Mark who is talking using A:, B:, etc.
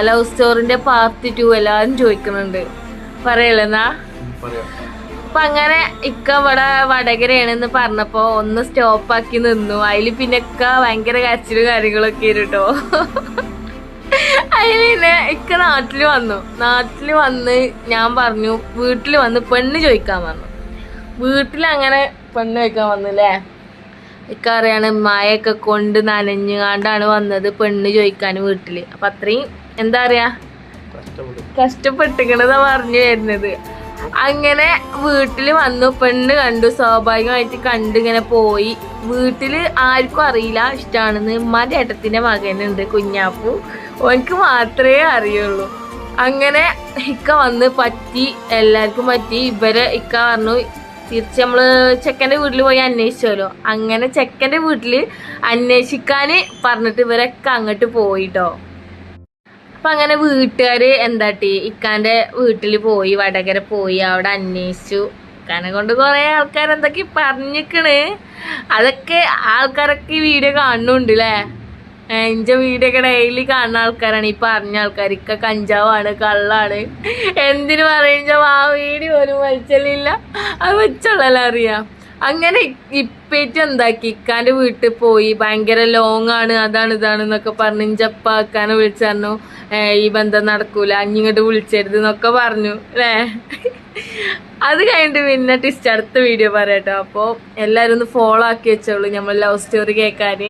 A: Love സ്റ്റോറിന്റെ part 2 എല്ലാരും ചോദിക്കുന്നുണ്ട്, പറയലെന്നാ. അപ്പൊ അങ്ങനെ ഇക്ക ഇവിടെ വടകരയാണെന്ന് പറഞ്ഞപ്പോ ഒന്ന് സ്റ്റോപ്പാക്കി നിന്നു. അതില് പിന്നെ ഇക്ക ഭയങ്കര കരച്ചിലും കാര്യങ്ങളൊക്കെ കേട്ടോ. അതിൽ പിന്നെ ഇക്ക നാട്ടില് വന്ന് ഞാൻ പറഞ്ഞു വീട്ടിൽ വന്ന് പെണ്ണ് ചോദിക്കാൻ പറഞ്ഞു. വീട്ടിലങ്ങനെ പെണ്ണ് ചോദിക്കാൻ വന്നില്ലേ. ഇക്ക അറിയാണ് മഴയൊക്കെ കൊണ്ട് നനഞ്ഞുകാണ്ടാണ് വന്നത് പെണ്ണ് ചോദിക്കാൻ വീട്ടില്. അപ്പൊ അത്രയും എന്താ പറയാ കഷ്ടപ്പെട്ടിക്കണതാ പറഞ്ഞു വരുന്നത്. അങ്ങനെ വീട്ടില് വന്നു, പെണ്ണ് കണ്ടു, സ്വാഭാവികമായിട്ട് കണ്ട് ഇങ്ങനെ പോയി. വീട്ടില് ആർക്കും അറിയില്ല ഇഷ്ടമാണെന്ന്. ഉമ്മാന്റെ ഏട്ടത്തിന്റെ മകനുണ്ട് കുഞ്ഞാപ്പു, ഓനക്ക് മാത്രമേ അറിയുള്ളൂ. അങ്ങനെ ഇക്ക വന്ന് പറ്റി, എല്ലാവർക്കും പറ്റി. ഇക്ക പറഞ്ഞു തിരിച്ച് നമ്മള് ചെക്കൻ്റെ വീട്ടിൽ പോയി അന്വേഷിച്ചല്ലോ. അങ്ങനെ ചെക്കൻ്റെ വീട്ടില് അന്വേഷിക്കാന് പറഞ്ഞിട്ട് ഇവരൊക്കെ അങ്ങോട്ട് പോയിട്ടോ. അപ്പൊ അങ്ങനെ വീട്ടുകാര് എന്താട്ടി ഇക്കാന്റെ വീട്ടിൽ പോയി, വടകര പോയി, അവിടെ അന്വേഷിച്ചു. ഇക്കാനെ കൊണ്ട് കുറെ ആൾക്കാർ എന്തൊക്കെ പറഞ്ഞിക്കണ്. അതൊക്കെ ആൾക്കാരൊക്കെ ഈ വീഡിയോ കാണുന്നുണ്ട് അല്ലേ. എന്റെ വീഡിയോ ഒക്കെ ഡെയിലി കാണുന്ന ആൾക്കാരാണ് ഈ പറഞ്ഞ ആൾക്കാർ. ഇക്ക കഞ്ചാവാണ്, കള്ളാണ്, എന്തിനു പറയുമ്പോ ആ വീഡിയോ പോലും വലിച്ചലില്ല, അത് വെച്ചുള്ളല്ലോ അറിയാം. അങ്ങനെ ഇപ്പേറ്റ് എന്താക്കി ഇക്കാന്റെ വീട്ടിൽ പോയി. ഭയങ്കര ലോങ് ആണ്, അതാണ് ഇതാണെന്നൊക്കെ പറഞ്ഞു. ഇഞ്ചപ്പ ഇക്കാനെ വിളിച്ചു പറഞ്ഞു ഈ ബന്ധം നടക്കൂല, ഇങ്ങോട്ട് വിളിച്ചരുത് എന്നൊക്കെ പറഞ്ഞു അല്ലേ. അത് കഴിഞ്ഞിട്ട് പിന്നെ ടിസ്റ്റ് അടുത്ത വീഡിയോ പറയാട്ടോ. അപ്പോൾ എല്ലാവരും ഒന്ന് ഫോളോ ആക്കി വെച്ചോളൂ നമ്മൾ ലവ് സ്റ്റോറി കേൾക്കാൻ.